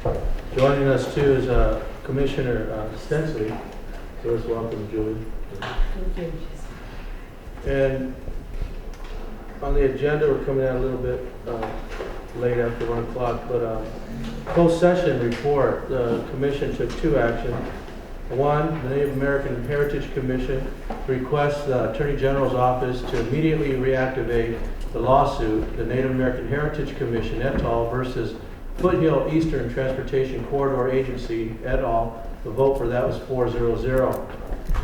Joining us too is Commissioner Stensley. So let's welcome Julie. Thank you. And on the agenda, we're coming out a little bit late after 1 o'clock, but closed session report. The Commission took 2 actions. One, the Native American Heritage Commission requests the Attorney General's office to immediately reactivate the lawsuit, the Native American Heritage Commission et al. Versus Foothill Eastern Transportation Corridor Agency et al. The vote for that was 4-0-0.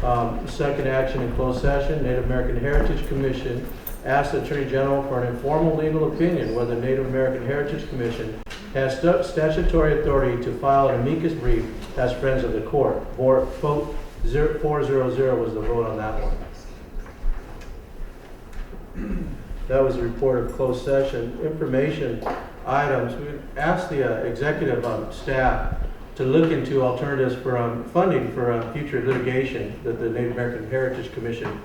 The second action in closed session, Native American Heritage Commission asked the Attorney General for an informal legal opinion whether the Native American Heritage Commission has statutory authority to file an amicus brief as friends of the court. Vote 4-0-0 was the vote on that one. That was the report of closed session. Information items. We asked the executive staff to look into alternatives for funding for future litigation that the Native American Heritage Commission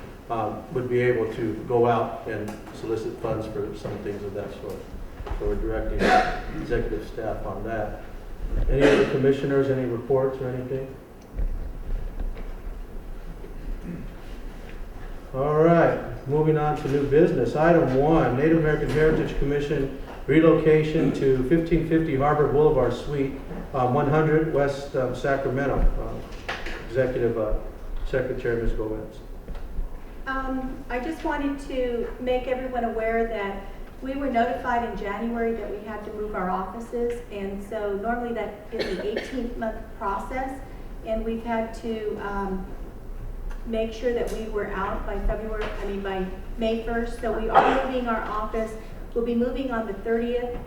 would be able to go out and solicit funds for some things of that sort. So we're directing executive staff on that. Any other commissioners, any reports or anything? All right, moving on to new business. Item 1, Native American Heritage Commission relocation to 1550 Harbor Boulevard Suite, 100 West Sacramento. Executive Secretary Ms. Gomez. I just wanted to make everyone aware that we were notified in January that we had to move our offices, and so normally that is an 18-month process, and we've had to make sure that we were out by by May 1st. So we are moving our office. We'll be moving on the 30th.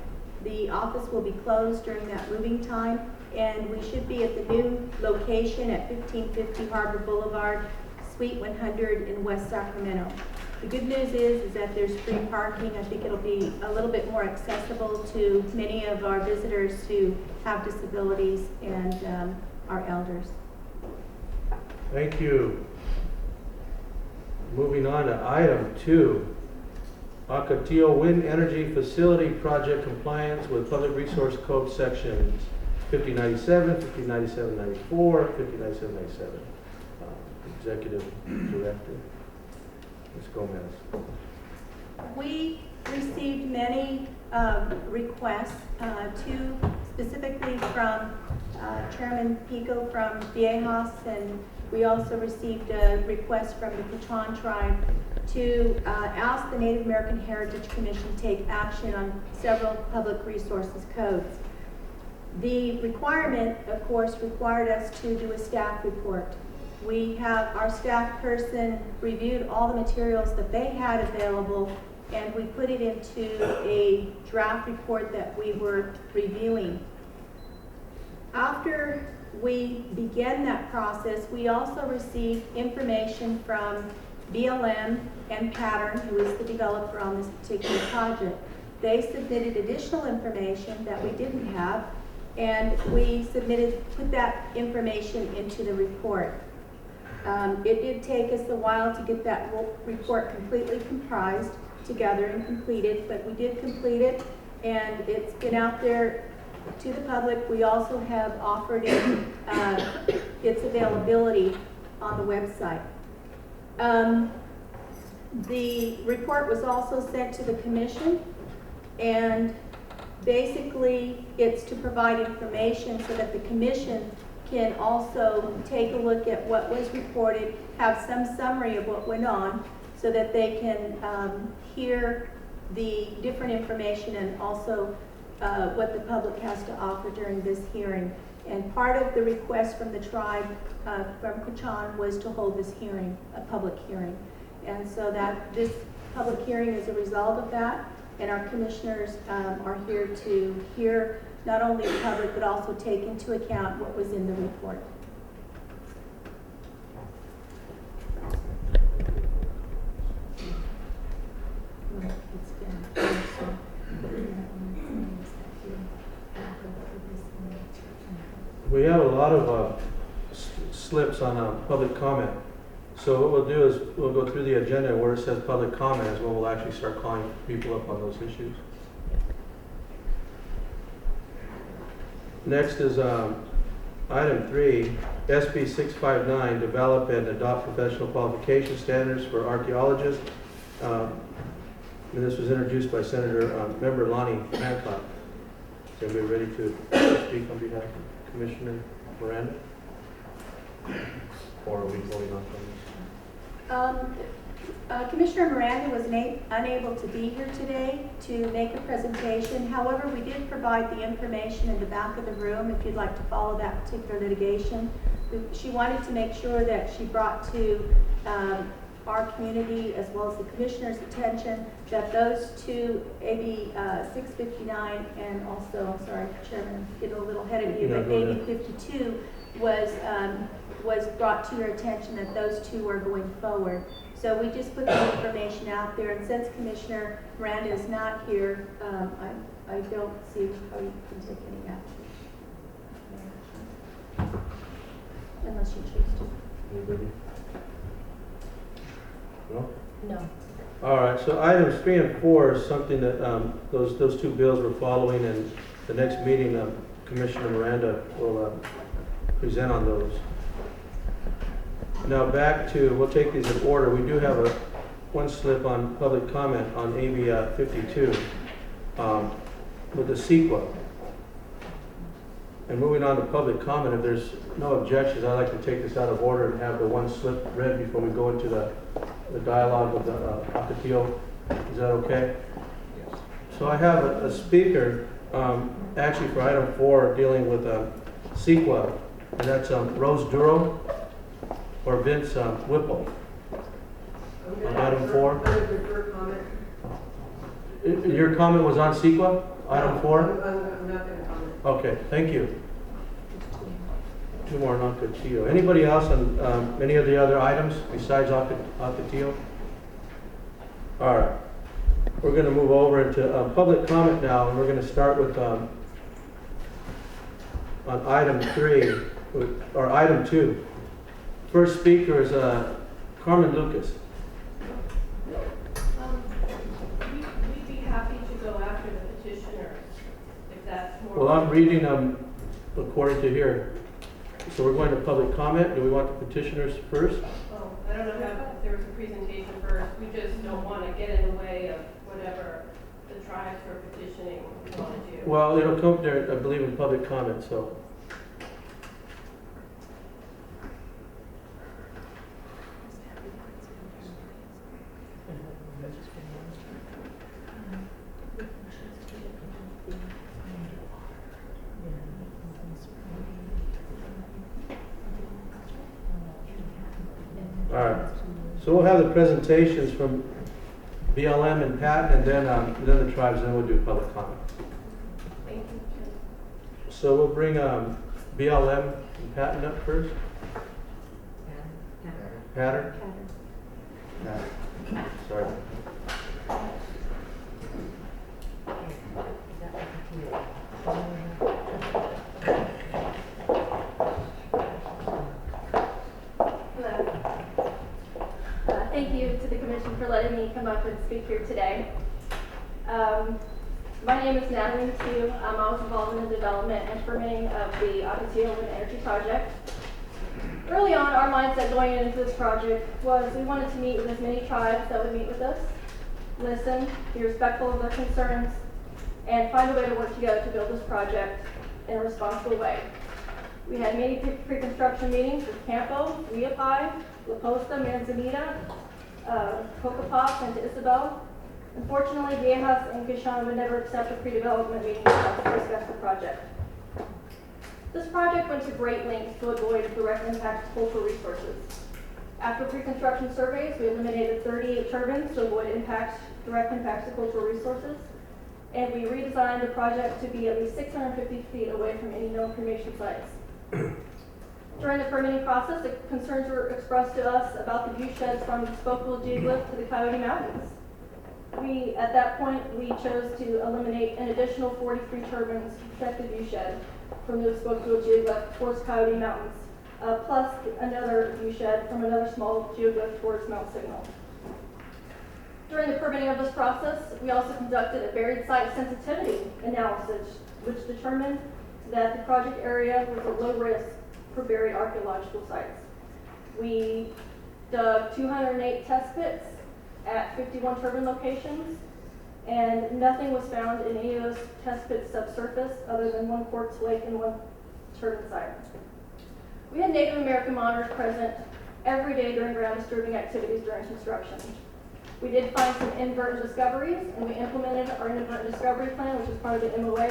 The office will be closed during that moving time, and we should be at the new location at 1550 Harbor Boulevard, Suite 100 in West Sacramento. The good news is that there's free parking. I think it'll be a little bit more accessible to many of our visitors who have disabilities and our elders. Thank you. Moving on to item 2. Ocotillo Wind Energy Facility Project Compliance with Public Resource Code Sections 5097, 5097-94, 5097-97. Executive Director, Ms. Gomez. We received many requests, 2 specifically from Chairman Pico from Viejas, and we also received a request from the Quechan tribe to ask the Native American Heritage Commission to take action on several public resources codes. The requirement, of course, required us to do a staff report. We have our staff person reviewed all the materials that they had available, and we put it into a draft report that we were reviewing. After we began that process, we also received information from BLM and Pattern, who is the developer on this particular project. They submitted additional information that we didn't have, and we put that information into the report. It did take us a while to get that report completely comprised together and completed, but we did complete it, and it's been out there to the public. We also have offered it, its availability on the website. The report was also sent to the commission, and basically it's to provide information so that the commission can also take a look at what was reported, have some summary of what went on, so that they can hear the different information and also what the public has to offer during this hearing. And part of the request from the tribe, from Quechan, was to hold this hearing, a public hearing. And so that this public hearing is a result of that, and our commissioners are here to hear not only the public, but also take into account what was in the report. We have a lot of slips on public comment. So what we'll do is we'll go through the agenda where it says public comment is when we'll actually start calling people up on those issues. Next is item 3, SB 659, develop and adopt professional qualification standards for archaeologists. And this was introduced by Senator Member Lonnie Hancock. Is everybody ready to speak on behalf of Commissioner Miranda? Or are we voting on something? Commissioner Miranda was unable to be here today to make a presentation. However, we did provide the information in the back of the room if you'd like to follow that particular litigation. She wanted to make sure that she brought to our community as well as the commissioner's attention that those two, AB 659 and also, I'm sorry, Chairman, getting a little ahead of you, but AB 52 was brought to your attention that those two are going forward. So we just put the information out there, and since Commissioner Miranda is not here, I don't see how you can take any action. Unless you choose to. Anybody? No? No. All right, so items 3 and 4 is something that those two bills we're following, and the next meeting, Commissioner Miranda will present on those. Now back to, we'll take these in order. We do have one slip on public comment on AB 52 with the CEQA. And moving on to public comment, if there's no objections, I'd like to take this out of order and have the one slip read before we go into the dialogue with the Ocotillo. Is that okay? Yes. So I have a speaker, actually for item 4, dealing with CEQA, and that's Rose Duro or Vince Whipple. On item 4. I'm going to defer comment. Your comment was on CEQA, item 4? I'm not going to comment. Okay, thank you. 2 more on Ocotillo. Anybody else on any of the other items besides Ocotillo? All right. We're going to move over into public comment now, and we're going to start with on item 3, or item 2. First speaker is Carmen Lucas. We'd be happy to go after the petitioners if that's more. Well, I'm reading according to here. So we're going to public comment. Do we want the petitioners first? Oh, I don't know if there was a presentation first. We just don't want to get in the way of whatever the tribes for petitioning want to do. Well, it'll come there, I believe, in public comment, so. All right, so we'll have the presentations from BLM and Patton, and then the tribes, and then we'll do public comment. Thank you. So we'll bring BLM and Patton up first. Pattern? Pattern. Sorry. Thank you to the Commission for letting me come up and speak here today. My name is Natalie Mathieu. I was involved in the development and permitting of the Ocotillo Wind Energy Project. Early on, our mindset going into this project was we wanted to meet with as many tribes that would meet with us, listen, be respectful of their concerns, and find a way to work together to build this project in a responsible way. We had many pre-construction meetings with Campo, Riapai, La Posta, Manzanita, Cocopop, and Isabel. Unfortunately, Viejas and Kishon would never accept a pre-development meeting to discuss the project. This project went to great lengths to avoid direct impact to cultural resources. After pre-construction surveys, we eliminated 38 turbines to avoid direct impacts to cultural resources, and we redesigned the project to be at least 650 feet away from any known cremation sites. During the permitting process, the concerns were expressed to us about the view sheds from Spokeville Geoglyph to the Coyote Mountains. At that point, we chose to eliminate an additional 43 turbines to protect the view shed from the Spokeville Geoglyph towards Coyote Mountains, plus another view shed from another small geoglyph towards Mount Signal. During the permitting of this process, we also conducted a buried site sensitivity analysis, which determined that the project area was a low risk for buried archaeological sites. We dug 208 test pits at 51 turbine locations, and nothing was found in any of those test pits subsurface other than one quartz lake and one turbine site. We had Native American monitors present every day during ground disturbing activities during construction. We did find some inadvertent discoveries, and we implemented our inadvertent discovery plan, which is part of the MOA,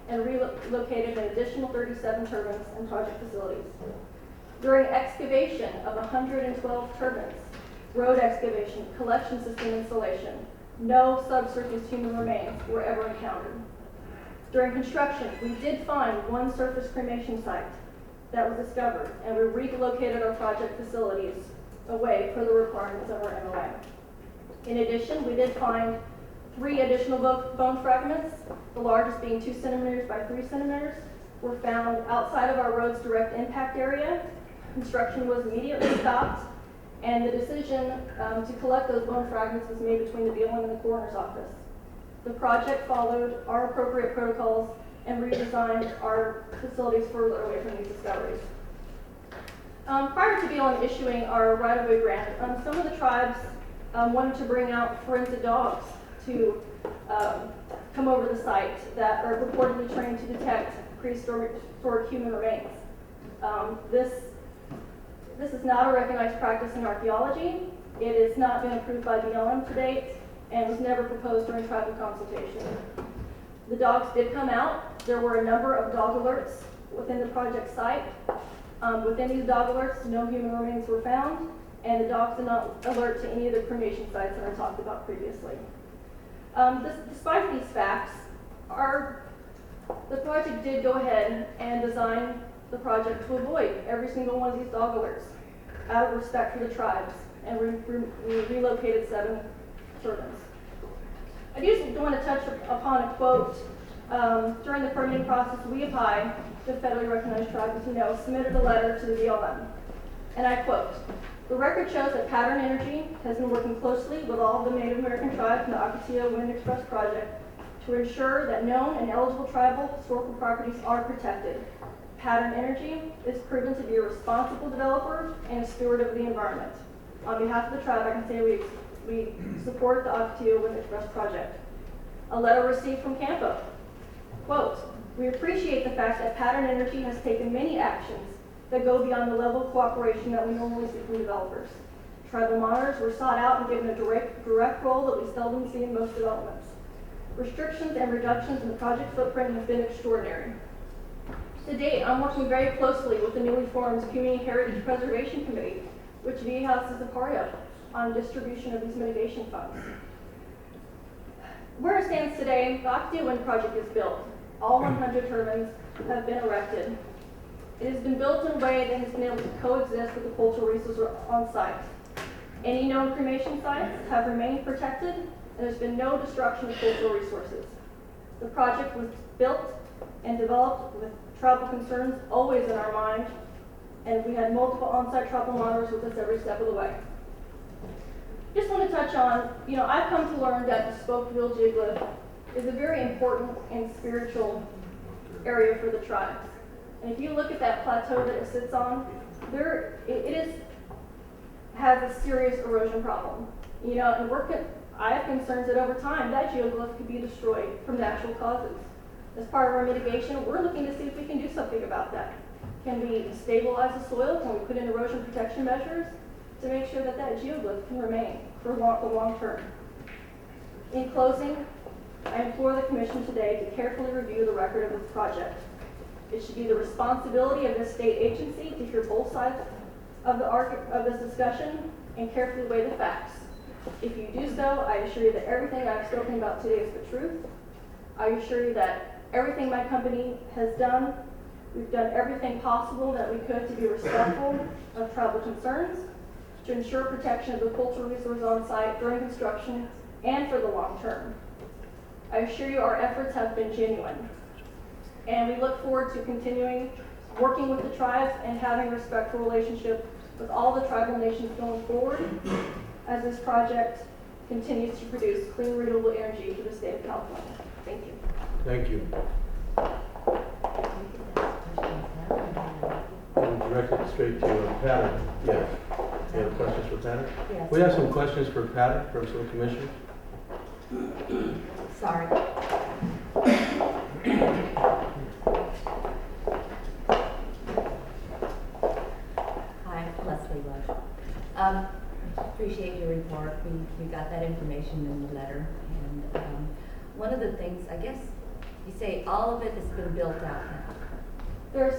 and relocated an additional 37 turbines and project facilities. During excavation of 112 turbines, road excavation, collection system installation, no subsurface human remains were ever encountered. During construction, we did find one surface cremation site that was discovered, and we relocated our project facilities away per the requirements of our MOA. In addition, we did find 3 additional bone fragments, the largest being 2 centimeters by 3 centimeters, were found outside of our road's direct impact area. Construction was immediately stopped, and the decision to collect those bone fragments was made between the BLM and the coroner's office. The project followed our appropriate protocols and redesigned our facilities further away from these discoveries. Prior to BLM issuing our right-of-way grant, some of the tribes wanted to bring out forensic dogs to come over the site that are purportedly trained to detect prehistoric human remains. This is not a recognized practice in archaeology. It has not been approved by BLM to date and was never proposed during tribal consultation. The dogs did come out. There were a number of dog alerts within the project site. Within these dog alerts, no human remains were found, and the dogs did not alert to any of the cremation sites that I talked about previously. Despite these facts, the project did go ahead and design the project to avoid every single one of these dog alerts out of respect for the tribes, and we relocated 7 turbines. I just want to touch upon a quote. During the permitting process, we of HI, the federally recognized tribe, as you know, submitted a letter to the BLM, and I quote, "The record shows that Pattern Energy has been working closely with all of the Native American tribes in the Ocotillo Wind Express project to ensure that known and eligible tribal historical properties are protected. Pattern Energy is proven to be a responsible developer and a steward of the environment. On behalf of the tribe, I can say we support the Ocotillo Wind Express project." A letter received from Campo. Quote, "We appreciate the fact that Pattern Energy has taken many actions that go beyond the level of cooperation that we normally see from developers. Tribal monitors were sought out and given a direct role that we seldom see in most developments. Restrictions and reductions in the project footprint have been extraordinary. To date, I'm working very closely with the newly formed Community Heritage Preservation Committee, which VHOUS is a part of, on distribution of these mitigation funds. Where it stands today, the Ocotillo Wind Project is built. All 100 turbines have been erected. It has been built in a way that has been able to coexist with the cultural resources on site. Any known cremation sites have remained protected, and there's been no destruction of cultural resources. The project was built and developed with tribal concerns always in our mind, and we had multiple on-site tribal monitors with us every step of the way. Just want to touch on, I've come to learn that the Spokeville geoglyph is a very important and spiritual area for the tribes. And if you look at that plateau that it sits on, has a serious erosion problem. And I have concerns that over time that geoglyph could be destroyed from natural causes. As part of our mitigation, we're looking to see if we can do something about that. Can we stabilize the soil? Can we put in erosion protection measures to make sure that geoglyph can remain for the long term? In closing, I implore the Commission today to carefully review the record of this project. It should be the responsibility of this state agency to hear both sides of this discussion and carefully weigh the facts. If you do so, I assure you that everything I've spoken about today is the truth. I assure you that everything my company has done, we've done everything possible that we could to be respectful of tribal concerns, to ensure protection of the cultural resources on site during construction and for the long term. I assure you our efforts have been genuine, and we look forward to continuing working with the tribes and having a respectful relationship with all the tribal nations going forward as this project continues to produce clean, renewable energy for the state of California. Thank you. Thank you. direct it straight to Patty. Yes. You have questions for Patty? Yes. We have some questions for Patty from some commissioners. Sorry. Hi, Leslie Lush. Appreciate your report. We got that information in the letter. And one of the things, I guess, you say all of it has been built out now. There's,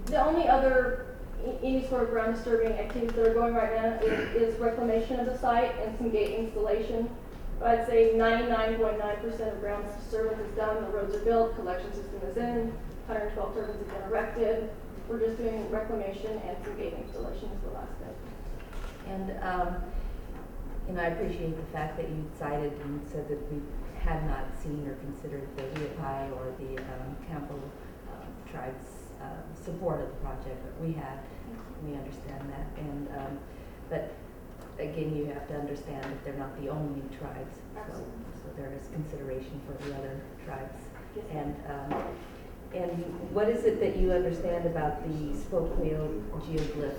the only other any sort of ground disturbing activities that are going right now is reclamation of the site and some gate installation. But I'd say 99.9% of ground disturbance is done, the roads are built, collection system is in, 112 turbines have been erected. We're just doing reclamation and some gate installation is the last bit. And I appreciate the fact that you cited and said that we had not seen or considered the Leopai or the Campo tribes' support of the project, but we had. We understand that. And but again, you have to understand that they're not the only tribes. So there is consideration for the other tribes. Yes. And what is it that you understand about the spoke wheel geoglyph,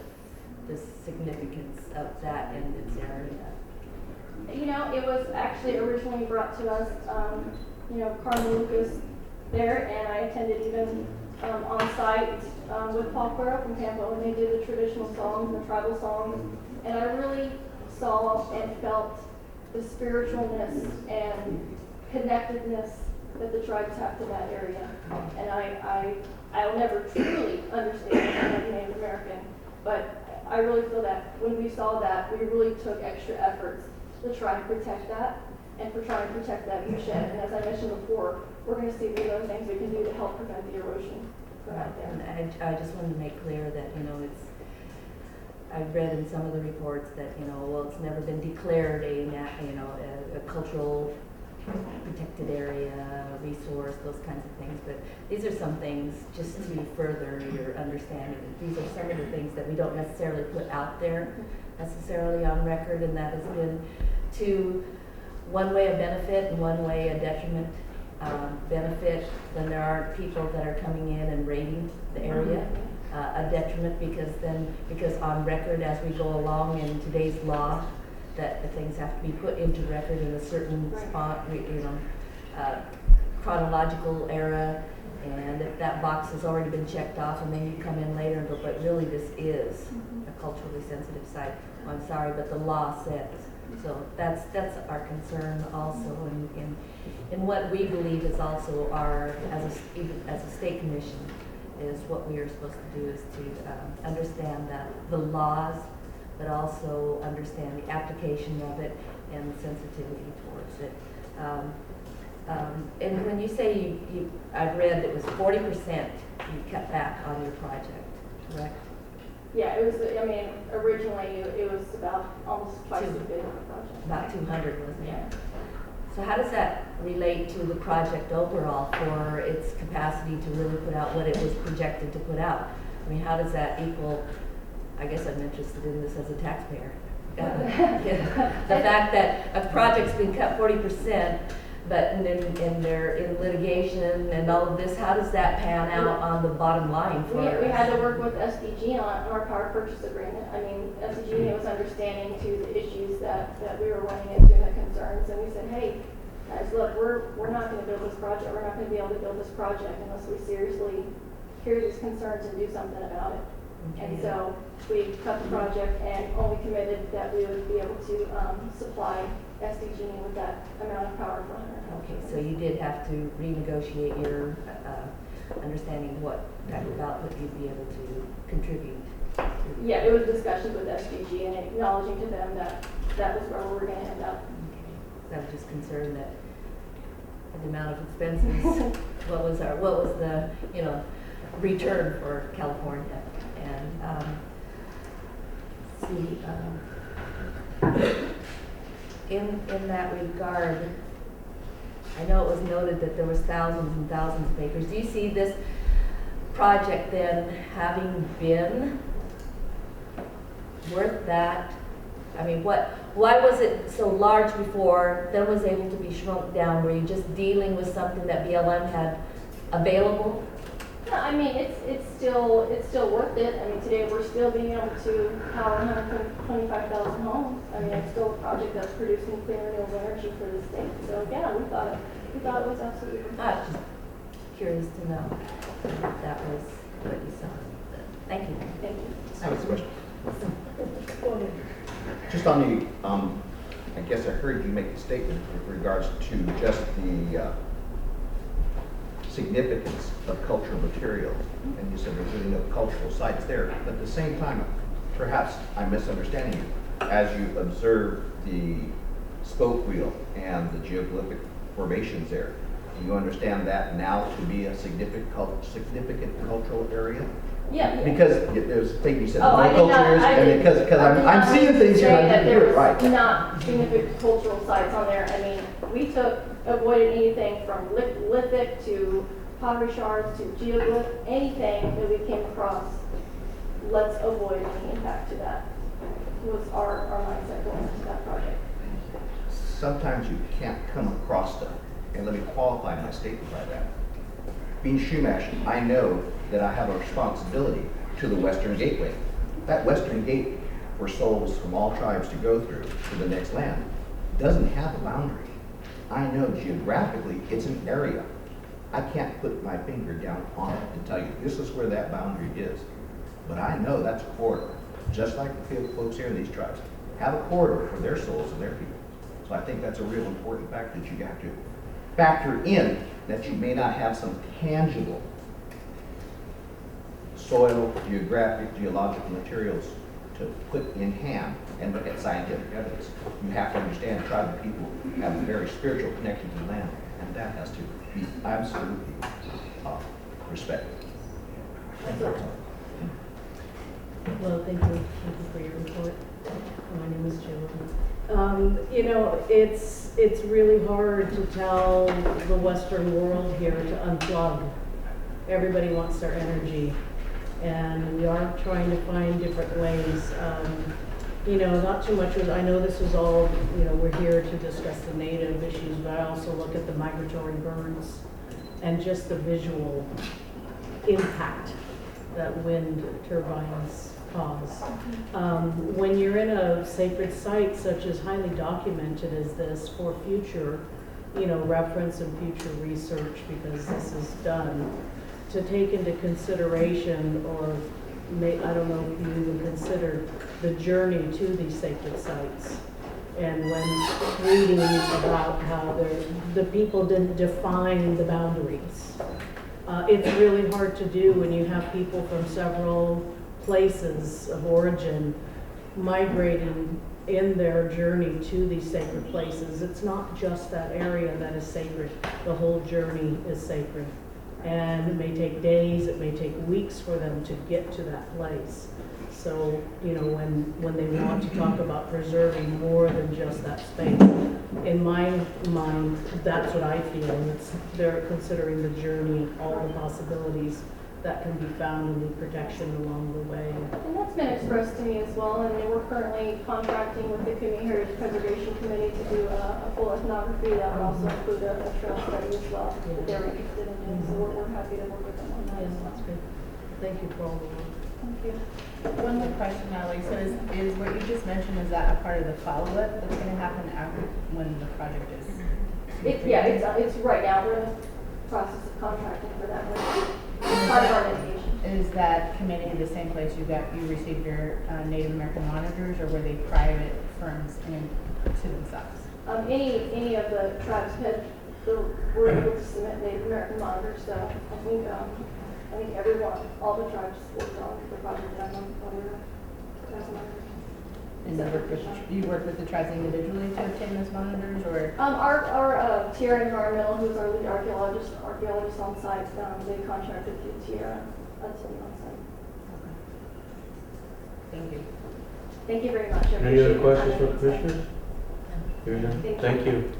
the significance of that and its area? You know, it was actually originally brought to us, Carmen Lucas there, and I attended even on site with Paul Cuero from Tampa when they did the traditional songs, the tribal songs, and I really saw and felt the spiritualness and connectedness that the tribes have to that area. And I'll never truly understand as a Native American, but I really feel that when we saw that, we really took extra efforts to try and protect that and for trying to protect that viewshed. And as I mentioned before, we're going to see what other things we can do to help prevent the erosion from out there. And I just wanted to make clear that, I've read in some of the reports that, it's never been declared a cultural protected area, resource, those kinds of things. But these are some things just to further your understanding. These are some of the things that we don't necessarily put out there necessarily on record, and that has been to one way a benefit and one way a detriment. Benefit when there aren't people that are coming in and raiding the area. A detriment because on record as we go along in today's law, that the things have to be put into record in a certain spot, chronological era, and if that box has already been checked off and then you come in later and go, but really this is a culturally sensitive site. Well, I'm sorry, but the law says. So that's our concern also, and what we believe is also our, as a state commission, is what we are supposed to do is to understand that the laws, but also understand the application of it and the sensitivity towards it. And when you say I've read it was 40% you cut back on your project, correct? Yeah, it was, originally it was about almost twice as big of a project. About 200, wasn't it? Yeah. So how does that relate to the project overall for its capacity to really put out what it was projected to put out? I mean, how does that equal, I guess I'm interested in this as a taxpayer. The fact that a project's been cut 40%, but and they're in litigation and all of this, how does that pan out on the bottom line for us? We had to work with SDG on our power purchase agreement. SDG was understanding to the issues that we were running into and the concerns, and we said, hey, guys, look, we're not going to build this project. We're not going to be able to build this project unless we seriously hear these concerns and do something about it. Okay. And so we cut the project and only committed that we would be able to supply SDG with that amount of power for 100. Okay, so you did have to renegotiate your understanding what type of output you'd be able to contribute. Yeah, it was discussions with SDG and acknowledging to them that that was where we were going to end up. Okay. I was just concerned that the amount of expenses, what was the return for California, and in that regard, I know it was noted that there was thousands and thousands of acres. Do you see this project then having been worth that? I mean, why was it so large before, then was able to be shrunk down? Were you just dealing with something that BLM had available Yeah, I mean, it's still worth it. I mean, today we're still being able to power 125,000 homes. I mean, it's still a project that's producing clean renewable energy for the state. So yeah, we thought it was absolutely I fantastic. was just curious to know if that was what you saw. Thank you. Thank you. I have a question. Just on the, I guess I heard you make a statement with regards to just the significance of cultural material, and you said there's really no cultural sites there, but at the same time, perhaps I'm misunderstanding you. As you observe the spoke wheel and the geoglyphic formations there, do you understand that now to be a significant cultural area? Yeah. Because there's a thing you said, Oh, I no did not- cultures, I and did- because I did I'm not seeing things here, say and I that didn't hear there it right. was not significant cultural sites on there. I mean, we avoided anything from lithic to pottery shards to geoglyph, anything that we came across. Let's avoid any impact to that. Was our mindset going into that project. Sometimes you can't come across stuff, and let me qualify my statement by that. Being Shumash, I know that I have a responsibility to the Western Gateway. That Western Gate for souls from all tribes to go through to the next land doesn't have a boundary. I know geographically it's an area. I can't put my finger down on it and tell you this is where that boundary is. But I know that's a corridor, just like the folks here in these tribes have a corridor for their souls and their people. So I think that's a real important fact that you have to factor in, that you may not have some tangible soil, geological materials to put in hand and look at scientific evidence. You have to understand tribal people have a very spiritual connection to the land, and that has to be absolutely respected. Well, thank you for your report. My name is Jill. You know, it's really hard to tell the Western world here to unplug. Everybody wants their energy, and we are trying to find different ways. You know, not too much I know this is all, you know, we're here to discuss the native issues, but I also look at the migratory birds and just the visual impact that wind turbines cause. When you're in a sacred site such as highly documented as this for future, you know, reference and future research, because this is done, to take into consideration, or I don't know if you even considered the journey to these sacred sites. And when reading about how the people didn't define the boundaries, it's really hard to do when you have people from several places of origin migrating in their journey to these sacred places. It's not just that area that is sacred. The whole journey is sacred. And it may take days, it may take weeks for them to get to that place. So, you know, when they want to talk about preserving more than just that space, in my mind, that's what I feel. They're considering the journey and all the possibilities that can be found in the protection along the way. And that's been expressed to me as well. I mean, we're currently contracting with the Community Heritage Preservation Committee to do a full ethnography that would also include a trail study as well that they're interested in doing. So we're happy to work with them on that as well. That's good. Thank you for all the work. Thank you. One more question, Natalie. So is what you just mentioned, is that a part of the follow-up that's going to happen after when the project is? It's right now. We're in the process of contracting for that. It's part of our mitigation. Is that committee the same place you received your Native American monitors, or were they private firms to themselves? Any of the tribes were able to submit Native American monitors. So I think everyone, all the tribes worked on the project that I'm aware of. And you work with the tribes individually to obtain those monitors, or? Our Tierra Environmental, who's our lead archaeologist on site, they contracted through Tierra to be on site. Okay. Thank you. Thank you very much. I Any other appreciate your questions for time. commissioners? Hearing none? Thank you.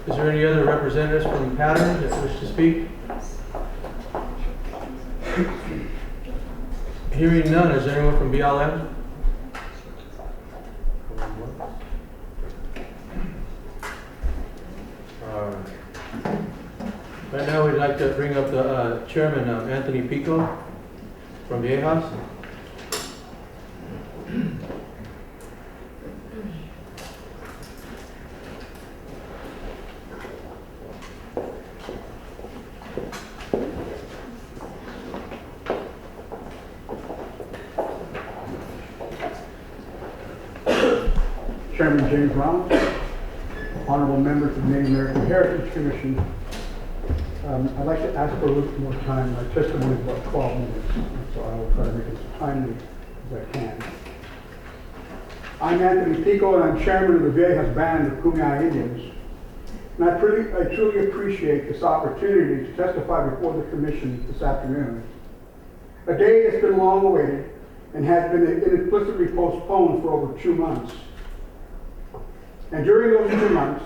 Is there any other representatives from Pattern that wish to speak? Hearing none, is there anyone from BLM? Right now, we'd like to bring up the chairman, Anthony Pico, from Viejas. Chairman James Rollins, honorable members of the Native American Heritage Commission, I'd like to ask for a little more time. My testimony is about 12 minutes, so I will try to make it as timely as I can. I'm Anthony Pico, and I'm chairman of the Viejas Band of Kumeyaay Indians. And I truly appreciate this opportunity to testify before the commission this afternoon. A day that's been long awaited and has been implicitly postponed for over 2 months. And during those 2 months,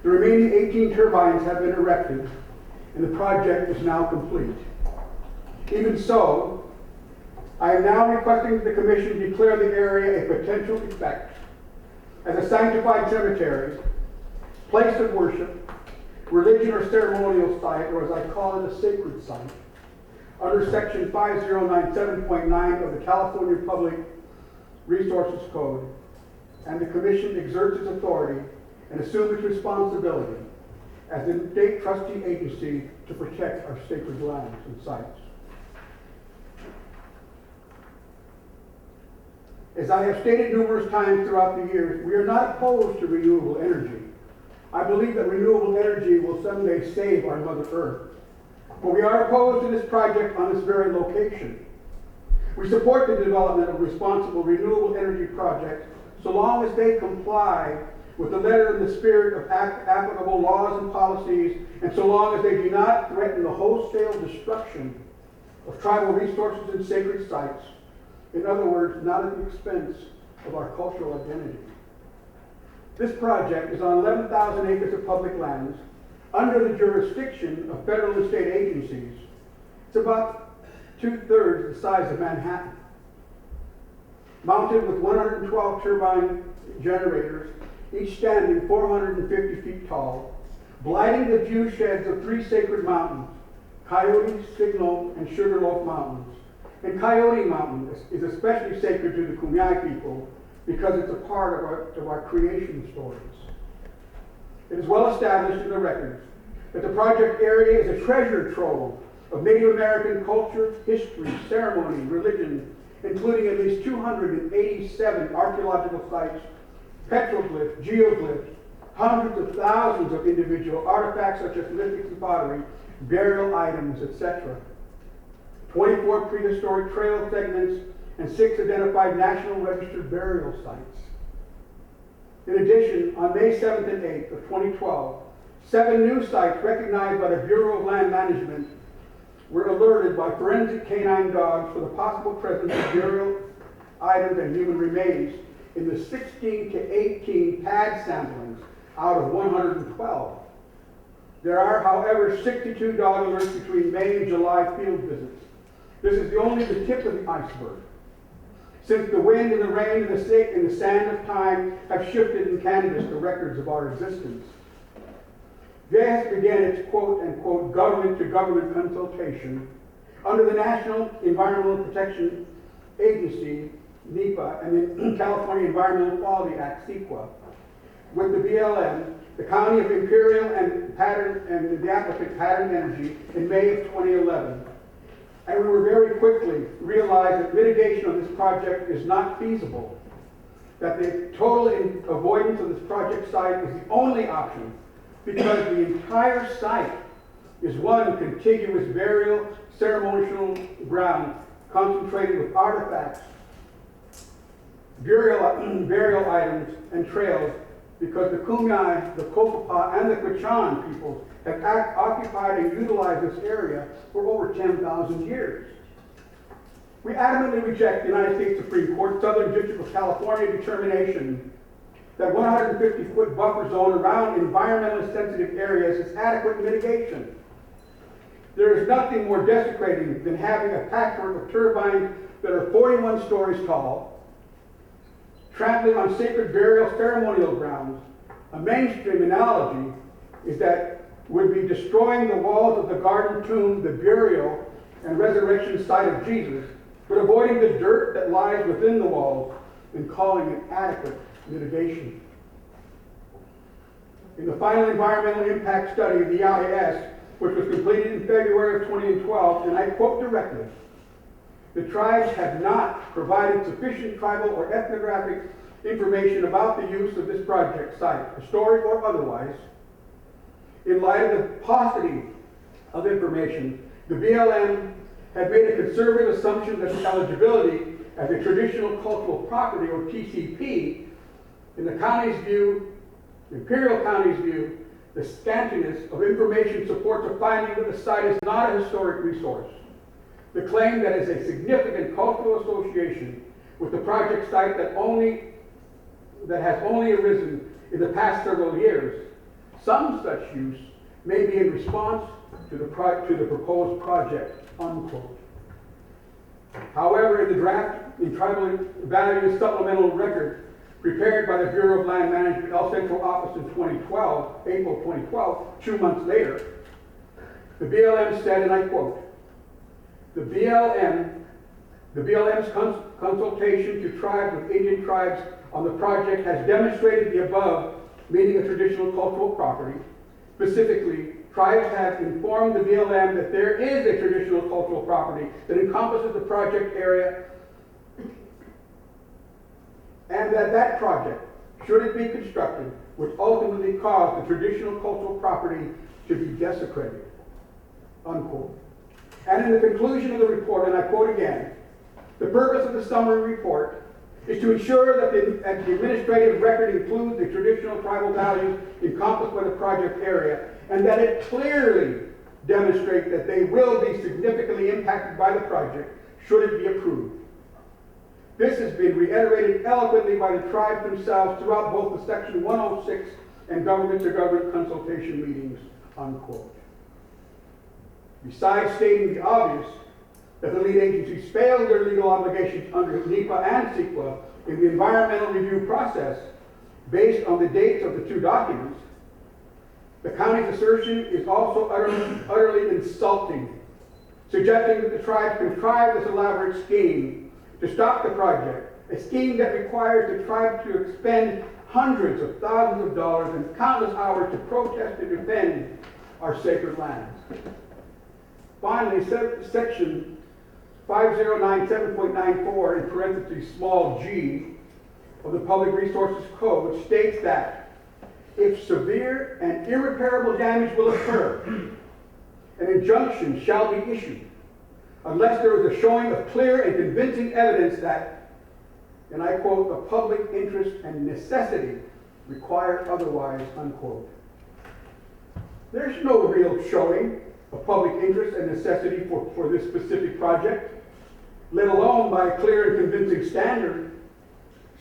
the remaining 18 turbines have been erected, and the project is now complete. Even so, I am now requesting that the Commission declare the area a potential effect as a sanctified cemetery, place of worship, religion or ceremonial site, or as I call it, a sacred site, under Section 5097.9 of the California Public Resources Code, and the Commission exerts its authority and assumes its responsibility as the state trustee agency to protect our sacred lands and sites. As I have stated numerous times throughout the years, we are not opposed to renewable energy. I believe that renewable energy will someday save our Mother Earth. But we are opposed to this project on this very location. We support the development of responsible renewable energy projects so long as they comply with the letter and the spirit of applicable laws and policies, and so long as they do not threaten the wholesale destruction of tribal resources and sacred sites. In other words, not at the expense of our cultural identity. This project is on 11,000 acres of public lands under the jurisdiction of federal and state agencies. It's about 2/3 the size of Manhattan. Mounted with 112 turbine generators, each standing 450 feet tall, blighting the view sheds of 3 sacred mountains, Coyote, Signal, and Sugarloaf Mountains. And Coyote Mountain is especially sacred to the Kumeyaay people because it's a part of our creation stories. It is well established in the records that the project area is a treasure trove of Native American culture, history, ceremony, religion, including at least 287 archaeological sites, petroglyphs, geoglyphs, hundreds of thousands of individual artifacts such as lithics and pottery, burial items, etc. 24 prehistoric trail segments, and 6 identified National Register burial sites. In addition, on May 7th and 8th of 2012, 7 new sites recognized by the Bureau of Land Management were alerted by forensic canine dogs for the possible presence of burial items and human remains in the 16 to 18 pad samplings out of 112. There are, however, 62 dog alerts between May and July field visits. This is only the tip of the iceberg, since the wind and the rain and the sand of time have shifted and canvassed the records of our existence. Viejas began its quote-unquote government-to-government consultation under the National Environmental Protection Agency, NEPA, and the California Environmental Quality Act, CEQA, with the BLM, the County of Imperial and the applicant Pattern Energy in May of 2011. And we were very quickly realized that mitigation of this project is not feasible, that the total avoidance of this project site is the only option because the entire site is one contiguous burial ceremonial ground concentrated with artifacts, burial items, and trails, because the Kumeyaay, the Kokopah, and the Quechan peoples have occupied and utilized this area for over 10,000 years. We adamantly reject the United States Supreme Court Southern District of California determination that 150-foot buffer zone around environmentally sensitive areas is adequate mitigation. There is nothing more desecrating than having a patchwork of turbines that are 41 stories tall, trampling on sacred burial ceremonial grounds. A mainstream analogy is that would be destroying the walls of the garden tomb, the burial and resurrection site of Jesus, but avoiding the dirt that lies within the walls and calling it adequate mitigation. In the final environmental impact study of the EIS, which was completed in February of 2012, and I quote directly, the tribes have not provided sufficient tribal or ethnographic information about the use of this project site, historic or otherwise. In light of the paucity of information, the BLM had made a conservative assumption that the eligibility as a traditional cultural property, or TCP, in the county's view, Imperial County's view, the scantiness of information supports a finding that the site is not a historic resource. The claim that is a significant cultural association with the project site that has only arisen in the past several years, some such use may be in response to the proposed project, unquote. However, in the draft in Tribal Values Supplemental Record prepared by the Bureau of Land Management El Central Office in April 2012, 2 months later, the BLM said, and I quote, the BLM's consultation to tribes with Indian tribes on the project has demonstrated the above meaning a traditional cultural property. Specifically, tribes have informed the BLM that there is a traditional cultural property that encompasses the project area, and that project, should it be constructed, would ultimately cause the traditional cultural property to be desecrated, unquote. And in the conclusion of the report, and I quote again, the purpose of the summary report is to ensure that the administrative record includes the traditional tribal values encompassed by the project area, and that it clearly demonstrates that they will be significantly impacted by the project should it be approved. This has been reiterated eloquently by the tribes themselves throughout both the Section 106 and government-to-government consultation meetings, unquote. Besides stating the obvious, that the lead agencies failed their legal obligations under NEPA and CEQA in the environmental review process based on the dates of the two documents, the county's assertion is also utterly insulting, suggesting that the tribes contrived this elaborate scheme to stop the project, a scheme that requires the tribe to expend hundreds of thousands of dollars and countless hours to protest and defend our sacred lands. Finally, Section 5097.94, in parentheses small g, of the Public Resources Code states that if severe and irreparable damage will occur, an injunction shall be issued unless there is a showing of clear and convincing evidence that, and I quote, the public interest and necessity require otherwise, unquote. There's no real showing of public interest and necessity for this specific project, let alone by a clear and convincing standard.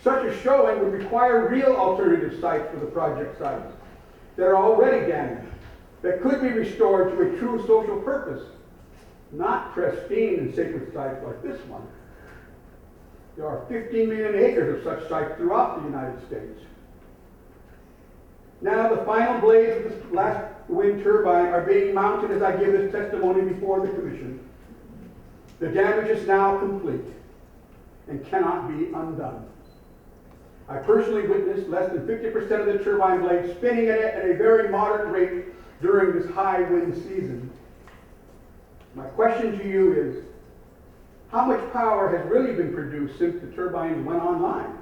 Such a showing would require real alternative sites for the project sites that are already damaged, that could be restored to a true social purpose, not pristine and sacred sites like this one. There are 15 million acres of such sites throughout the United States. Now the final blades of this last wind turbine are being mounted as I give this testimony before the Commission. The damage is now complete and cannot be undone. I personally witnessed less than 50% of the turbine blades spinning at a very moderate rate during this high wind season. My question to you is, how much power has really been produced since the turbines went online?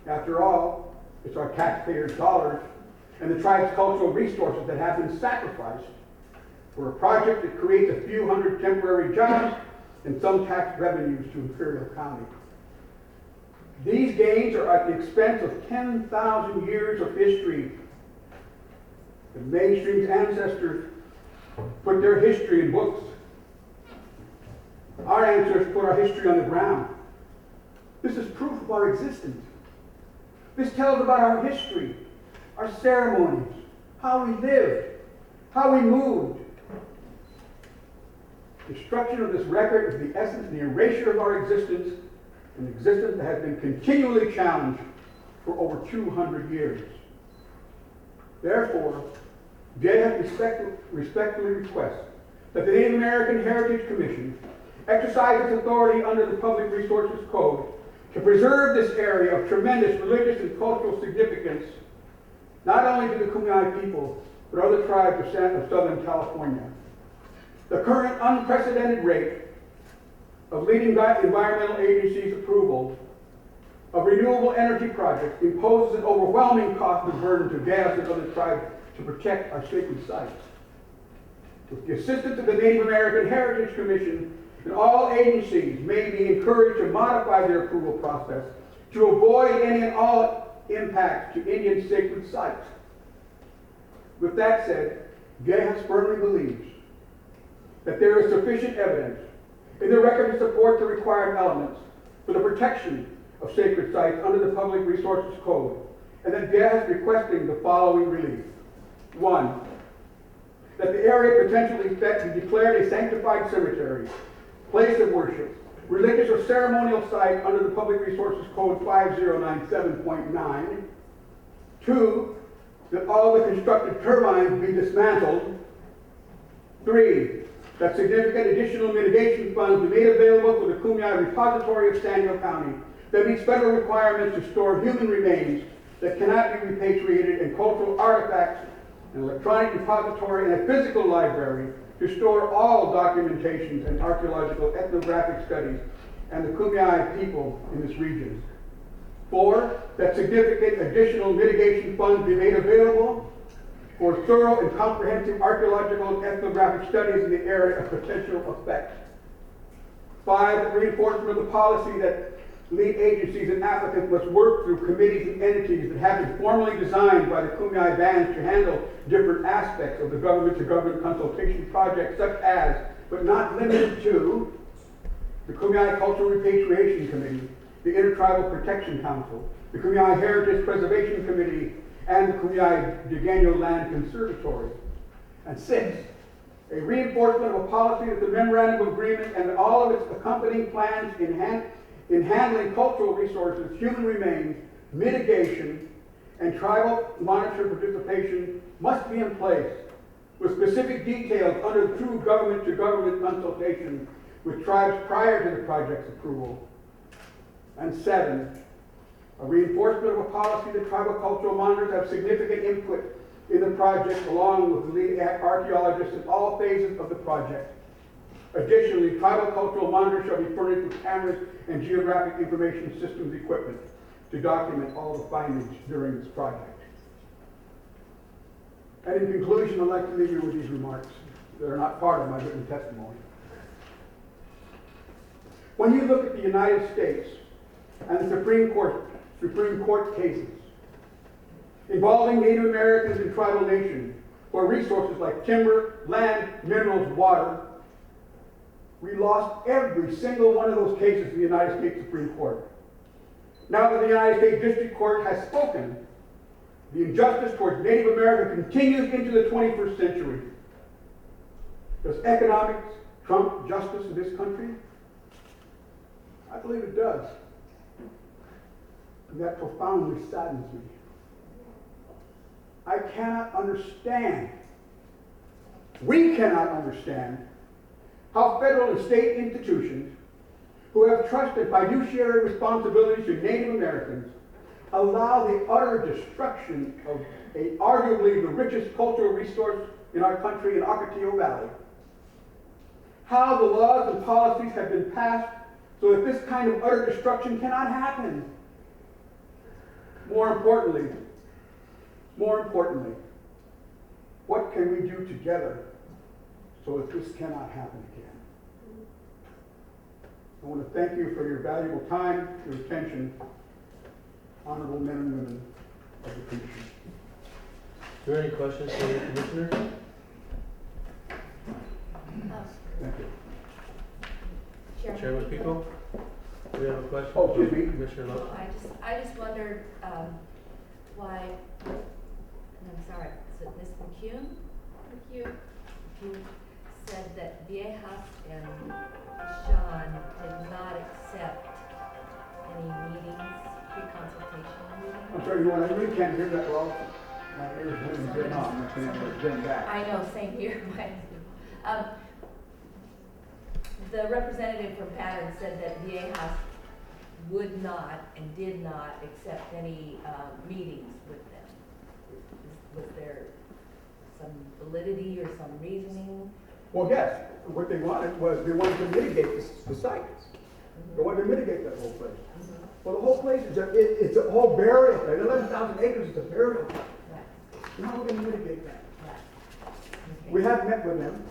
After all, it's our taxpayers' dollars and the tribe's cultural resources that have been sacrificed for a project that creates a few hundred temporary jobs and some tax revenues to Imperial County. These gains are at the expense of 10,000 years of history. The mainstream's ancestors put their history in books. Our ancestors put our history on the ground. This is proof of our existence. This tells about our history, our ceremonies, how we lived, how we moved. Destruction of this record is the essence, the erasure of our existence, an existence that has been continually challenged for over 200 years. Therefore, JHAS respectfully requests that the Native American Heritage Commission exercise its authority under the Public Resources Code to preserve this area of tremendous religious and cultural significance, not only to the Kumeyaay people, but other tribes of Southern California. The current unprecedented rate of leading environmental agencies' approval of renewable energy projects imposes an overwhelming cost and burden to gas and other tribes to protect our sacred sites. With the assistance of the Native American Heritage Commission, and all agencies may be encouraged to modify their approval process to avoid any and all impacts to Indian sacred sites. With that said, JHAS firmly believes that there is sufficient evidence in the record to support the required elements for the protection of sacred sites under the Public Resources Code, and that JHAS is requesting the following relief. 1, that the area potentially be declared a sanctified cemetery, place of worship, religious or ceremonial site under the Public Resources Code 5097.9. 2, that all the constructed turbines be dismantled. 3, that significant additional mitigation funds be made available for the Kumeyaay Repository of San Diego County that meets federal requirements to store human remains that cannot be repatriated, and cultural artifacts, an electronic repository, and a physical library to store all documentations and archaeological ethnographic studies and the Kumeyaay people in this region. 4, that significant additional mitigation funds be made available for thorough and comprehensive archaeological and ethnographic studies in the area of potential effect. 5, reinforcement of the policy that lead agencies and applicants must work through committees and entities that have been formally designed by the Kumeyaay bands to handle different aspects of the government-to-government consultation project, such as, but not limited to, the Kumeyaay Cultural Repatriation Committee, the Intertribal Protection Council, the Kumeyaay Heritage Preservation Committee, and the Kumeyaay Degano Land Conservatory. And 6, a reinforcement of a policy that the Memorandum of Agreement and all of its accompanying plans in handling cultural resources, human remains, mitigation, and tribal monitor participation must be in place with specific details under the true government-to-government consultation with tribes prior to the project's approval. And 7, a reinforcement of a policy that tribal cultural monitors have significant input in the project along with the lead archaeologists in all phases of the project. Additionally, tribal cultural monitors shall be furnished with cameras and geographic information systems equipment to document all the findings during this project. And in conclusion, I'd like to leave you with these remarks that are not part of my written testimony. When you look at the United States and the Supreme Court cases involving Native Americans and tribal nations where resources like timber, land, minerals, water, we lost every single one of those cases in the United States Supreme Court. Now that the United States District Court has spoken, the injustice towards Native America continues into the 21st century. Does economics trump justice in this country? I believe it does. And that profoundly saddens me. I cannot understand, we cannot understand, how federal and state institutions who have trusted fiduciary responsibilities to Native Americans allow the utter destruction of arguably the richest cultural resource in our country in Ocotillo Valley. How the laws and policies have been passed so that this kind of utter destruction cannot happen. More importantly, what can we do together so that this cannot happen again? I want to thank you for your valuable time, your attention, honorable men and women of the Commission. Are there any questions for the Commissioner? Thank you. Chairman Pico? Do we have a question? Oh, excuse me. Commissioner Lopez? I just wondered why, and I'm sorry, is it Ms. McCune? McCune said that Viejas and Sean did not accept any meetings, pre-consultation meetings. I'm sorry, I really can't hear that well. My ears bleeding good enough, I'm saying it's getting back. I know, same here. The representative from Pattern said that Viejas would not and did not accept any meetings with them. Was there some validity or some reasoning? Well, yes, what they wanted was, they wanted to mitigate the site. They wanted to mitigate that whole place. Well, the whole place is it's a whole burial place. 11,000 acres is a burial place. Right, How are we going to mitigate that? right. Okay. We have met with them,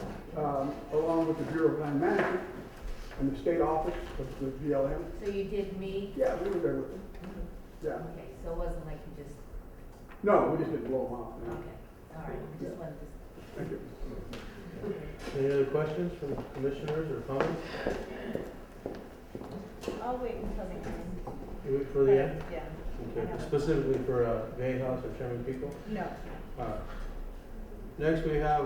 along with the Bureau of Land Management and the state office of the BLM. So you did meet? Yeah, we were there with them. Yeah. Okay, so it wasn't like you just, No, we just didn't blow them off. No. okay, all right, just wanted to. Thank you. Any other questions from commissioners or comments? I'll wait until the end. You wait for the end? Yeah. Okay, specifically for Viejas or Chairman Pico? No. Next, we have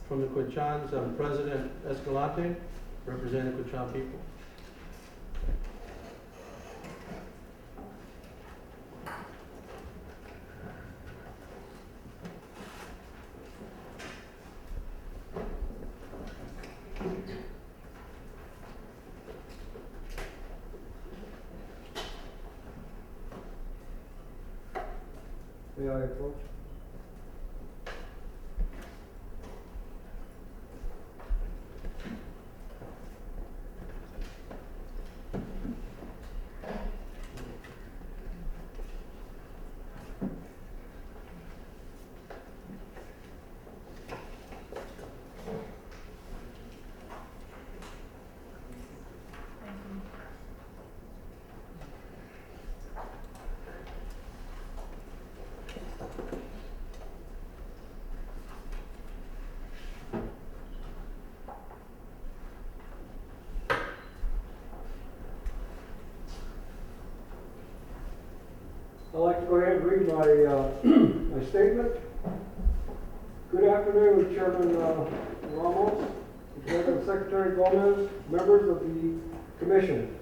from the Quechans, President Escalante, representing the Quechan people. May I approach? I'd like to go ahead and read my, my statement. Good afternoon, Chairman Ramos, Executive Secretary Gomez, members of the Commission.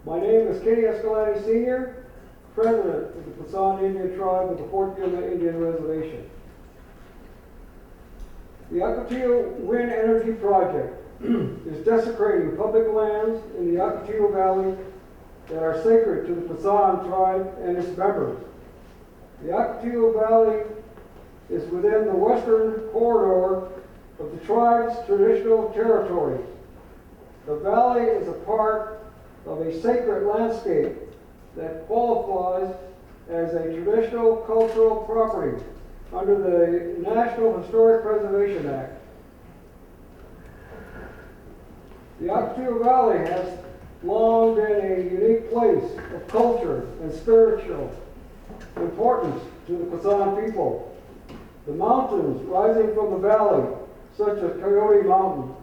My name is Kenny Escalante Sr., President of the Quechan Indian Tribe of the Fort Gilman Indian Reservation. The Ocotillo Wind Energy Project is desecrating public lands in the Ocotillo Valley that are sacred to the Quechan tribe and its members. The Ocotillo Valley is within the western corridor of the tribe's traditional territory. The valley is a part of a sacred landscape that qualifies as a traditional cultural property under the National Historic Preservation Act. The Ocotillo Valley has long been a unique place of culture and spiritual importance to the Quechan people. The mountains rising from the valley, such as Coyote Mountain,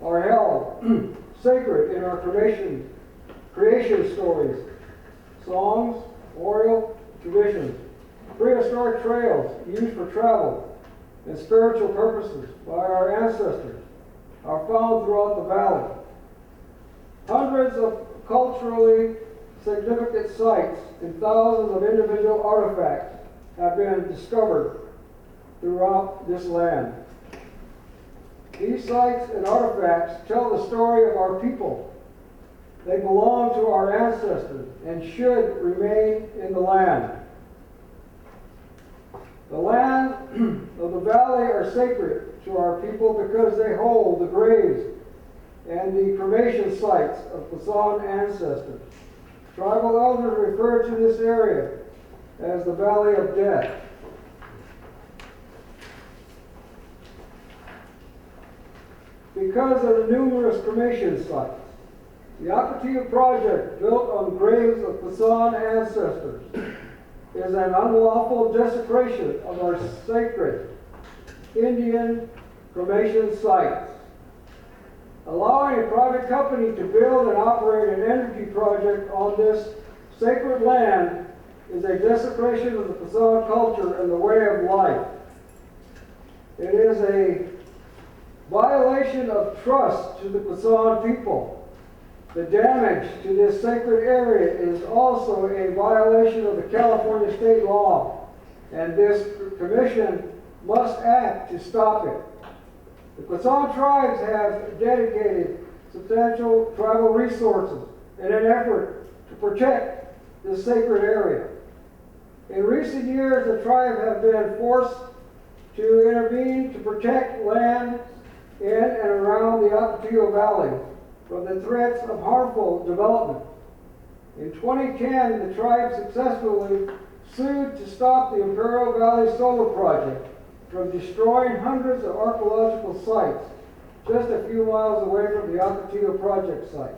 are held sacred in our creation stories, songs, oral traditions. Prehistoric trails used for travel and spiritual purposes by our ancestors are found throughout the valley. Hundreds of culturally significant sites and thousands of individual artifacts have been discovered throughout this land. These sites and artifacts tell the story of our people. They belong to our ancestors and should remain in the land. The land of the valley are sacred to our people because they hold the graves and the cremation sites of Quechan ancestors. Tribal elders refer to this area as the Valley of Death. Because of the numerous cremation sites, the Ocotillo project, built on graves of Quechan ancestors, is an unlawful desecration of our sacred Indian cremation sites. Allowing a private company to build and operate an energy project on this sacred land is a desecration of the Quechan culture and the way of life. It is a violation of trust to the Quechan people. The damage to this sacred area is also a violation of the California state law and this commission must act to stop it. The Quezon tribes have dedicated substantial tribal resources in an effort to protect this sacred area. In recent years, the tribe have been forced to intervene to protect land in and around the Ocotillo Valley from the threats of harmful development. In 2010, the tribe successfully sued to stop the Imperial Valley Solar Project from destroying hundreds of archaeological sites just a few miles away from the Ocotillo project site.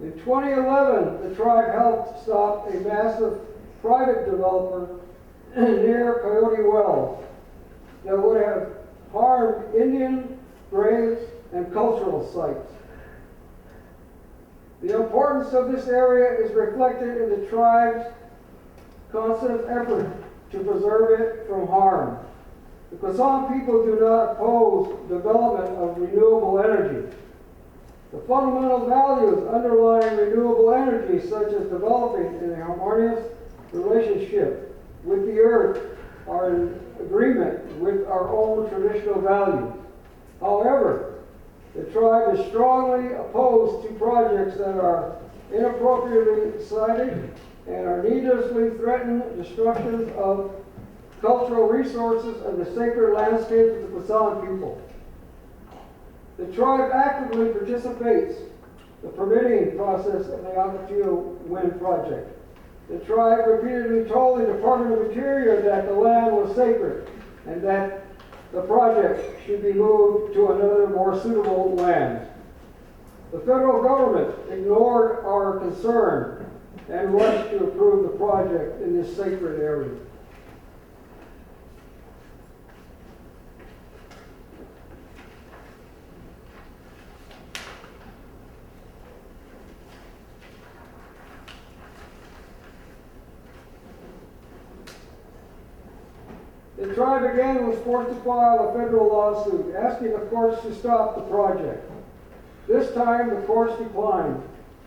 In 2011, the tribe helped stop a massive private developer near Coyote Wells that would have harmed Indian graves and cultural sites. The importance of this area is reflected in the tribe's constant effort to preserve it from harm. The Quezon people do not oppose development of renewable energy. The fundamental values underlying renewable energy, such as developing in a harmonious relationship with the earth, are in agreement with our own traditional values. However, the tribe is strongly opposed to projects that are inappropriately sited and are needlessly threaten destruction of cultural resources and the sacred landscape of the Quezon people. The tribe actively participates in the permitting process of the Ocotillo Wind Project. The tribe repeatedly told the Department of Interior that the land was sacred and that the project should be moved to another more suitable land. The federal government ignored our concern and rushed to approve the project in this sacred area. The tribe again was forced to file a federal lawsuit asking the courts to stop the project. This time the courts declined,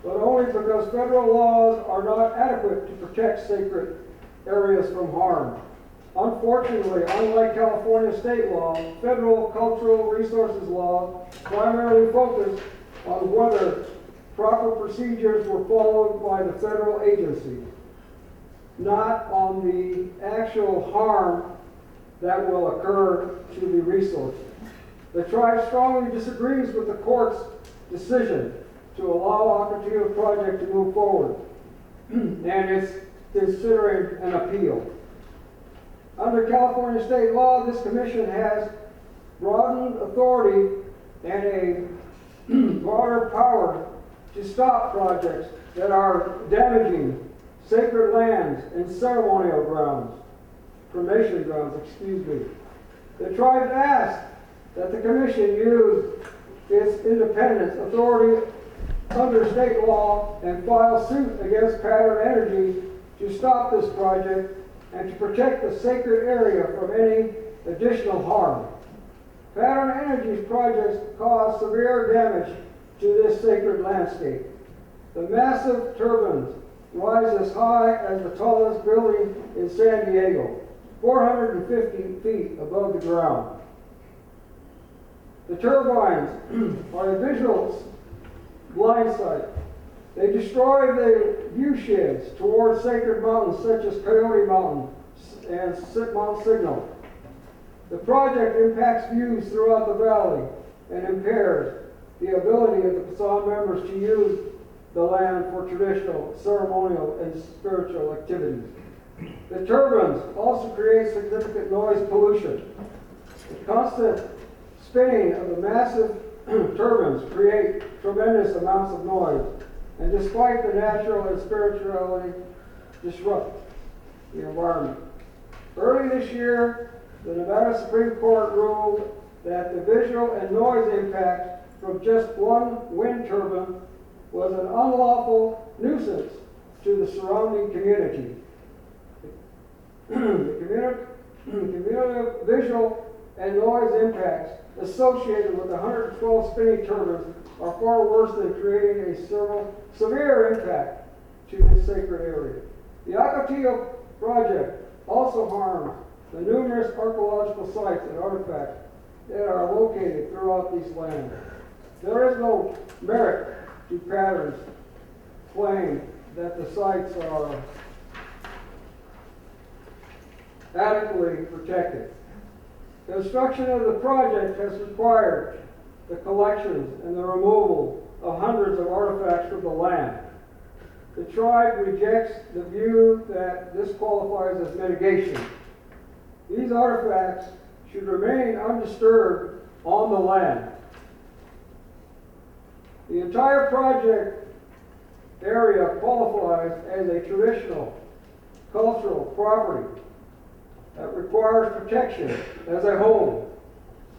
but only because federal laws are not adequate to protect sacred areas from harm. Unfortunately, unlike California state law, federal cultural resources law primarily focused on whether proper procedures were followed by the federal agency, not on the actual harm that will occur to the resources. The tribe strongly disagrees with the court's decision to allow Ocotillo project to move forward, and it's considering an appeal. Under California state law, this commission has broadened authority and a broader power to stop projects that are damaging sacred lands and ceremonial grounds. Cremation grounds, excuse me. The tribe asked that the commission use its independence authority under state law and file suit against Pattern Energy to stop this project and to protect the sacred area from any additional harm. Pattern Energy's projects cause severe damage to this sacred landscape. The massive turbines rise as high as the tallest building in San Diego, 450 feet above the ground. The turbines are a visual blind sight. They destroy the view sheds towards sacred mountains such as Coyote Mountain and Mount Signal. The project impacts views throughout the valley and impairs the ability of the Quezon members to use the land for traditional, ceremonial, and spiritual activities. The turbines also create significant noise pollution. The constant spinning of the massive turbines create tremendous amounts of noise, and despite the natural and spirituality, disrupt the environment. Early this year, the Nevada Supreme Court ruled that the visual and noise impact from just one wind turbine was an unlawful nuisance to the surrounding community. The community visual and noise impacts associated with 112 spinning turbines are far worse than creating a severe impact to this sacred area. The Ocotillo project also harms the numerous archaeological sites and artifacts that are located throughout these lands. There is no merit to Pattern's claim that the sites are adequately protected. Construction of the project has required the collections and the removal of hundreds of artifacts from the land. The tribe rejects the view that this qualifies as mitigation. These artifacts should remain undisturbed on the land. The entire project area qualifies as a traditional cultural property that requires protection as a whole.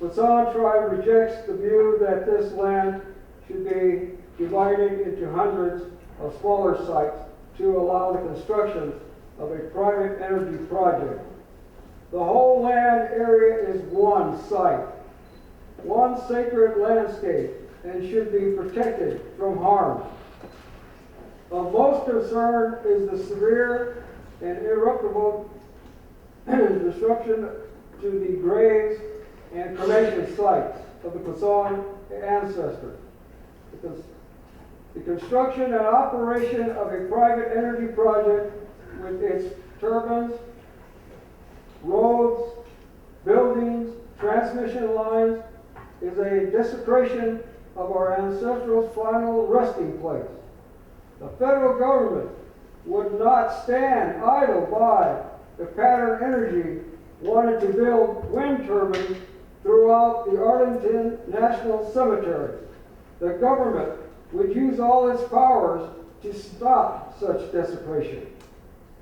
The San tribe rejects the view that this land should be divided into hundreds of smaller sites to allow the construction of a private energy project. The whole land area is one site, one sacred landscape, and should be protected from harm. Of most concern is the severe and irreparable disruption to the graves and cremation sites of the Quezon ancestors. The construction and operation of a private energy project with its turbines, roads, buildings, transmission lines is a desecration of our ancestral final resting place. The federal government would not stand idle by if Pattern Energy wanted to build wind turbines throughout the Arlington National Cemetery. The government would use all its powers to stop such desecration.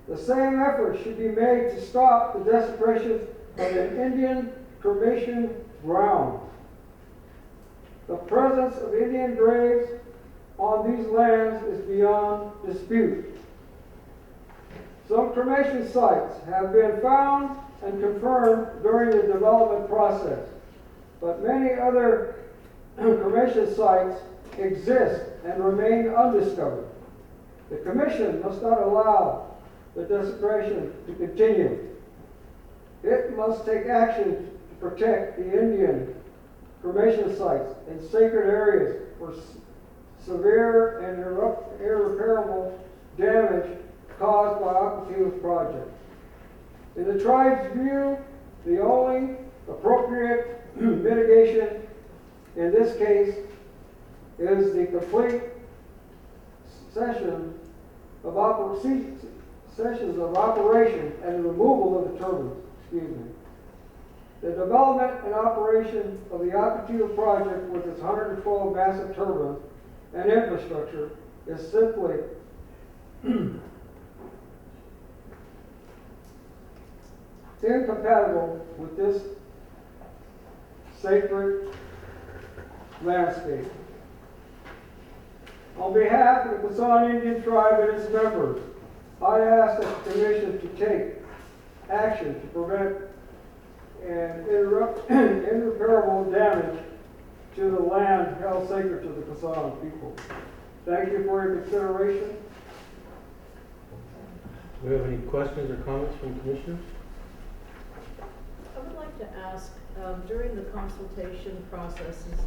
The same effort should be made to stop the desecration of an Indian cremation ground. The presence of Indian graves on these lands is beyond dispute. Some cremation sites have been found and confirmed during the development process, but many other cremation sites exist and remain undiscovered. The Commission must not allow the desecration to continue. It must take action to protect the Indian cremation sites and sacred areas for severe and irreparable damage caused by Ocotillo's project. In the tribe's view, the only appropriate mitigation in this case is the complete sessions of operation and the removal of the turbines. The development and operation of the Ocotillo project with its 112 massive turbines and infrastructure is simply incompatible with this sacred landscape. On behalf of the Quezon Indian Tribe and its members, I ask that the Commission to take action to prevent and irreparable damage to the land held sacred to the Quezon people. Thank you for your consideration. Do we have any questions or comments from commissioners? I would like to ask, during the consultation processes,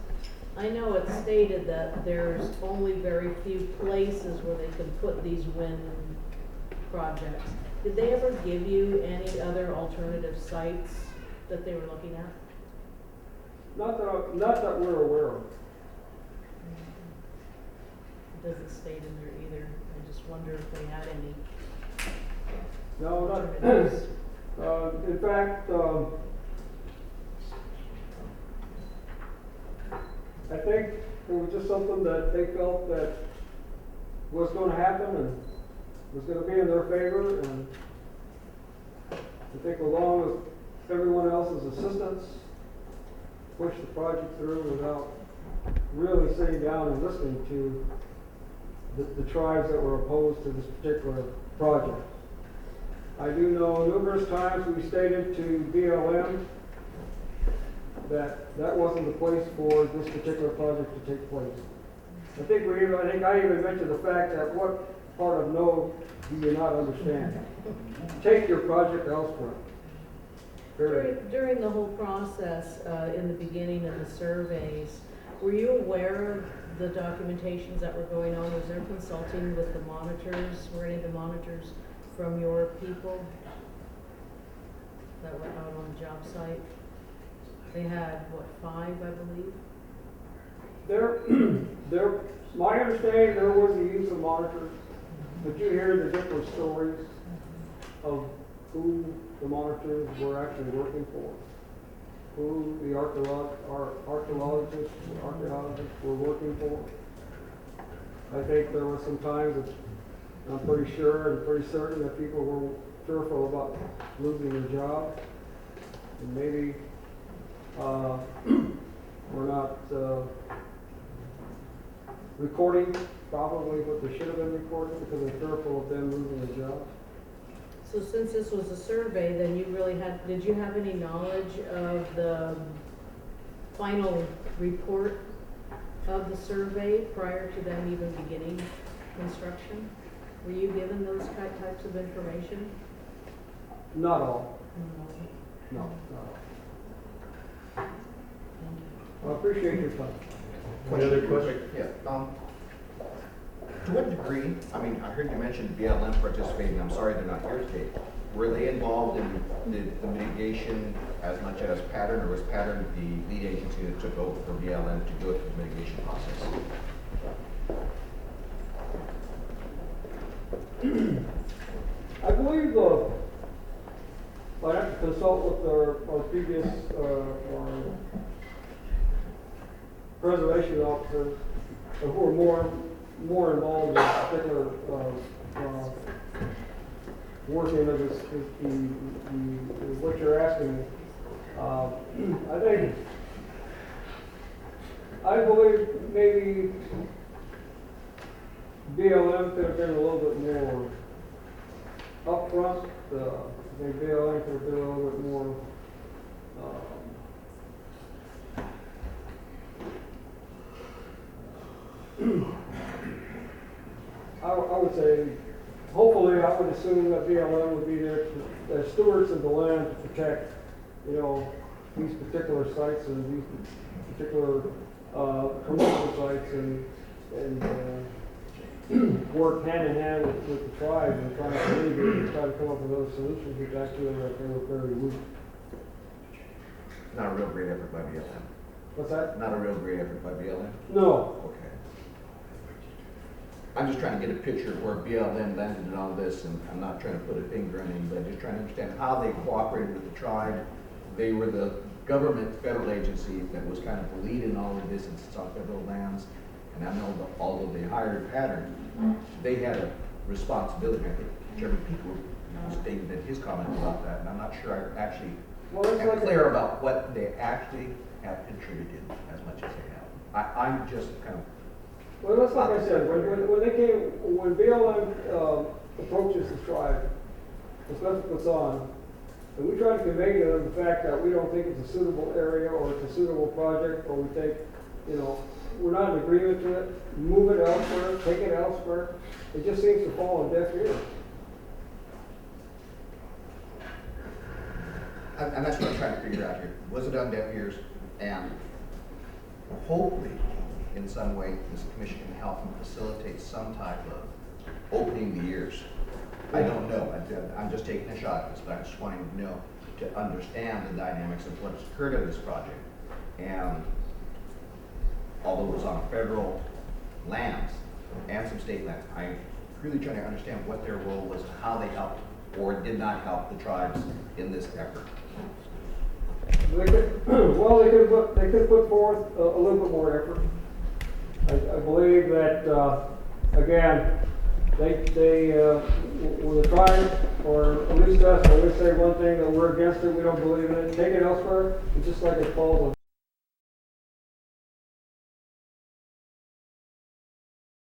I know it's stated that there's only very few places where they can put these wind projects. Did they ever give you any other alternative sites that they were looking at? Not that we're aware of. It doesn't state in there either. I just wonder if they had any No, not. alternatives. In fact, I think it was just something that they felt that was going to happen and was going to be in their favor, and I think along with everyone else's assistance, push the project through without really sitting down and listening to the tribes that were opposed to this particular project. I do know numerous times we stated to BLM that wasn't the place for this particular project to take place. I think I even mentioned the fact that what part of no, do you not understand? Take your project elsewhere. Period. During the whole process, in the beginning of the surveys, were you aware of the documentations that were going on? Was there consulting with the monitors? Were any of the monitors from your people that were out on the job site? They had, what, 5, I believe? My understanding, there was the use of monitors, but you hear the different stories of who the monitors were actually working for, who the archaeologists were working for. I think there were some times that I'm pretty sure and pretty certain that people were fearful about losing their job, and maybe we're not recording probably what they should have been recording because they're fearful of them losing their job. So since this was a survey, then you really had, did you have any knowledge of the final report of the survey prior to them even beginning construction? Were you given those types of information? Not all. No. No, not all. I appreciate your time. Any other questions? Yeah, to what degree, I mean, I heard you mention BLM participating, I'm sorry they're not here today. Were they involved in the mitigation as much as Pattern, or was Pattern the lead agency that took over for BLM to go through the mitigation process? I believe I'd have to consult with our previous our preservation officers who are more involved in particular working of this, what you're asking me. I believe maybe BLM could have been a little bit more upfront. I think BLM could have been a little bit more I would say, hopefully, I would assume that BLM would be there as stewards of the land to protect, these particular sites and these particular commercial sites and work hand in hand with the tribes and try to mitigate and try to come up with those solutions, which actually they were very weak. Not a real great effort by BLM. What's that? Not a real great effort by BLM? No. Okay. I'm just trying to get a picture of where BLM landed in all this, and I'm not trying to put a finger on anybody, just trying to understand how they cooperated with the tribe. They were the government federal agency that was kind of the lead in all of this, and it's on federal lands. And I know that although they hired Pattern, they had a responsibility. I think Chairman Peter stated that his comment about that, and I'm not sure I actually am clear about what they actually have contributed as much as they have. I'm just kind of. Well, that's like I said, when BLM approaches the tribe, especially what's on, and we try to convey to them the fact that we don't think it's a suitable area or it's a suitable project, or we think, we're not in agreement to it, move it elsewhere, take it elsewhere. It just seems to fall on deaf ears. And that's what I'm trying to figure out here. Was it on deaf ears? And hopefully, in some way, this commission can help and facilitate some type of opening the ears. I don't know. I'm just taking a shot at this, but I'm just wanting to know, to understand the dynamics of what's occurred in this project. And although it was on federal lands and some state lands, I'm really trying to understand what their role was, how they helped or did not help the tribes in this effort. They could put forth a little bit more effort. I believe that, again, they when the tribe, or at least us, when we say one thing that we're against it, we don't believe in it, take it elsewhere, it's just like it falls on